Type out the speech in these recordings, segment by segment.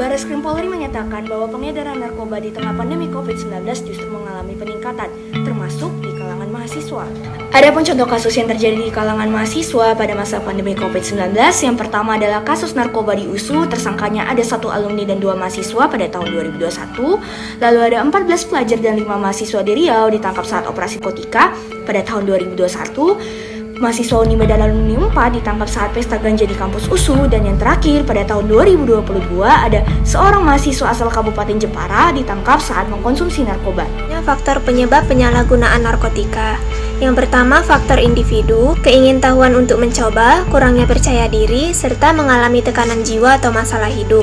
Barreskrim Polri menyatakan bahwa pengedaran narkoba di tengah pandemi COVID-19 justru mengalami peningkatan, termasuk di kalangan mahasiswa. Adapun contoh kasus yang terjadi di kalangan mahasiswa pada masa pandemi COVID-19, yang pertama adalah kasus narkoba di USU, tersangkanya ada 1 alumni dan 2 mahasiswa pada tahun 2021, lalu ada 14 pelajar dan 5 mahasiswa di Riau ditangkap saat operasi narkotika pada tahun 2021, mahasiswa Unime dan alumni 4 ditangkap saat pesta ganja di kampus USU, dan yang terakhir pada tahun 2022 ada seorang mahasiswa asal Kabupaten Jepara ditangkap saat mengkonsumsi narkoba. Faktor penyebab penyalahgunaan narkotika. Yang pertama, faktor individu, keingintahuan untuk mencoba, kurangnya percaya diri, serta mengalami tekanan jiwa atau masalah hidup.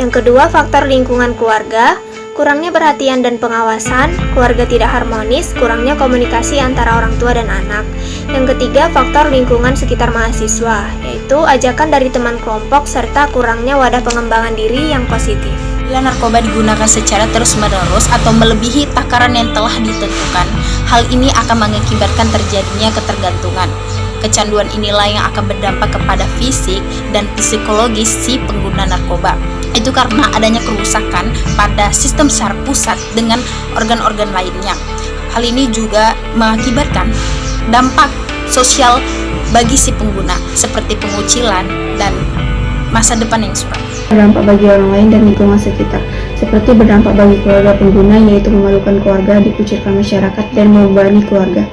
Yang kedua, faktor lingkungan keluarga, kurangnya perhatian dan pengawasan, keluarga tidak harmonis, kurangnya komunikasi antara orang tua dan anak. Yang ketiga, faktor lingkungan sekitar mahasiswa, yaitu ajakan dari teman kelompok serta kurangnya wadah pengembangan diri yang positif. Bila narkoba digunakan secara terus-menerus atau melebihi takaran yang telah ditentukan, hal ini akan mengakibatkan terjadinya ketergantungan. Kecanduan inilah yang akan berdampak kepada fisik dan psikologis si pengguna narkoba. Itu karena adanya kerusakan pada sistem saraf pusat dengan organ-organ lainnya. Hal ini juga mengakibatkan dampak sosial bagi si pengguna, seperti pengucilan dan masa depan yang suram. Berdampak bagi orang lain dan lingkungan sekitar, seperti berdampak bagi keluarga pengguna, yaitu memalukan keluarga, dikucilkan masyarakat, dan membebani keluarga.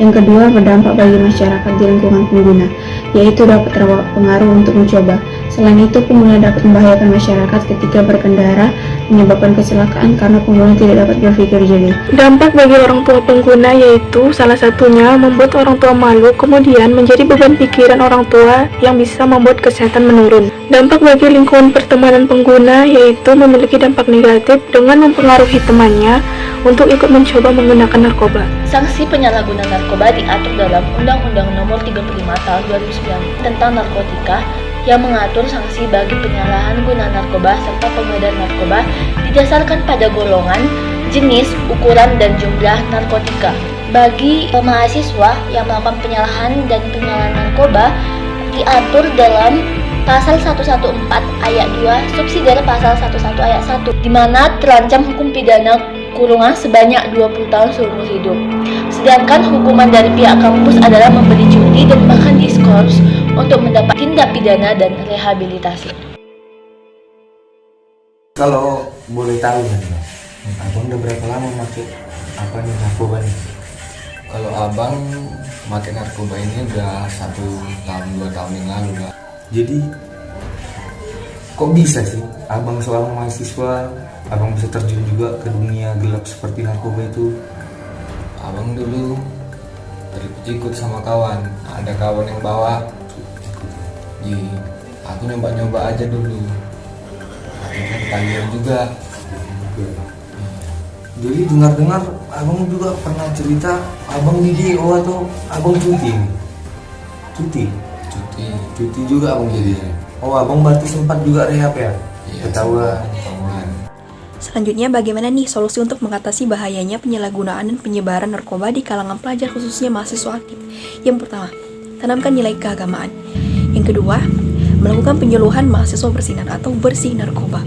Yang kedua, berdampak bagi masyarakat di lingkungan pengguna, yaitu dapat terpengaruh untuk mencoba. Selain itu, pengguna dapat membahayakan masyarakat ketika berkendara, menyebabkan kecelakaan karena pengguna tidak dapat berpikir jernih. Dampak bagi orang tua pengguna yaitu salah satunya membuat orang tua malu, kemudian menjadi beban pikiran orang tua yang bisa membuat kesehatan menurun. Dampak bagi lingkungan pertemanan pengguna yaitu memiliki dampak negatif dengan mempengaruhi temannya untuk ikut mencoba menggunakan narkoba. Sanksi penyalahgunaan narkoba diatur dalam Undang-Undang Nomor 35 Tahun 2009 tentang narkotika yang mengatur sanksi bagi penyalahan guna narkoba serta pengedar narkoba didasarkan pada golongan, jenis, ukuran, dan jumlah narkotika. Bagi mahasiswa yang melakukan penyalahan dan penyalahan narkoba diatur dalam Pasal 114 Ayat 2 Subsidiar Pasal 11 Ayat 1, di mana terancam hukum pidana kurungan sebanyak 20 tahun seumur hidup. Sedangkan hukuman dari pihak kampus adalah memberi cuti dan bahkan diskors untuk mendapat tindak pidana dan rehabilitasi. Kalau boleh tahu kan, abang udah berapa lama pakai narkoba nih? Kalau abang pakai narkoba ini udah 1 tahun 2 tahun yang lalu lah. Jadi kok bisa sih abang seorang mahasiswa, abang bisa terjun juga ke dunia gelap seperti narkoba itu? Abang dulu ikut sama kawan, ada kawan yang bawa. Jadi aku nyoba aja dulu. Akhirnya ketagihan juga. Jadi dengar-dengar abang juga pernah cerita abang di DO atau abang cuti? Cuti juga abang jadi. Oh, abang berarti sempat juga rehab ya? Iya, ketahuan. Selanjutnya, bagaimana nih solusi untuk mengatasi bahayanya penyalahgunaan dan penyebaran narkoba di kalangan pelajar, khususnya mahasiswa aktif? Yang pertama, tanamkan nilai keagamaan. Yang kedua, melakukan penyuluhan mahasiswa bersinar atau bersih narkoba.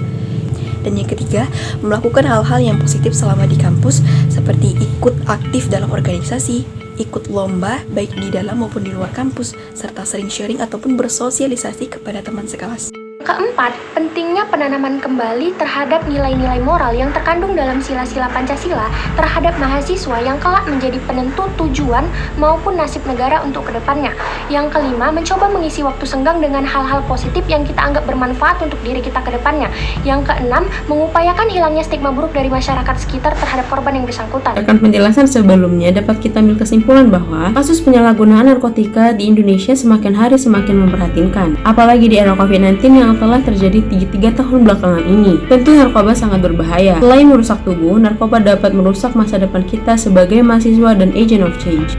Dan yang ketiga, melakukan hal-hal yang positif selama di kampus, seperti ikut aktif dalam organisasi, ikut lomba baik di dalam maupun di luar kampus, serta sering sharing ataupun bersosialisasi kepada teman sekelas. Keempat, pentingnya penanaman kembali terhadap nilai-nilai moral yang terkandung dalam sila-sila Pancasila terhadap mahasiswa yang kelak menjadi penentu tujuan maupun nasib negara untuk kedepannya. Yang kelima, mencoba mengisi waktu senggang dengan hal-hal positif yang kita anggap bermanfaat untuk diri kita kedepannya. Yang keenam, mengupayakan hilangnya stigma buruk dari masyarakat sekitar terhadap korban yang bersangkutan. Akan penjelasan sebelumnya dapat kita ambil kesimpulan bahwa kasus penyalahgunaan narkotika di Indonesia semakin hari semakin memprihatinkan, apalagi di era COVID-19 yang telah terjadi 3 tahun belakangan ini. Tentu narkoba sangat berbahaya. Selain merusak tubuh, narkoba dapat merusak masa depan kita sebagai mahasiswa dan agent of change.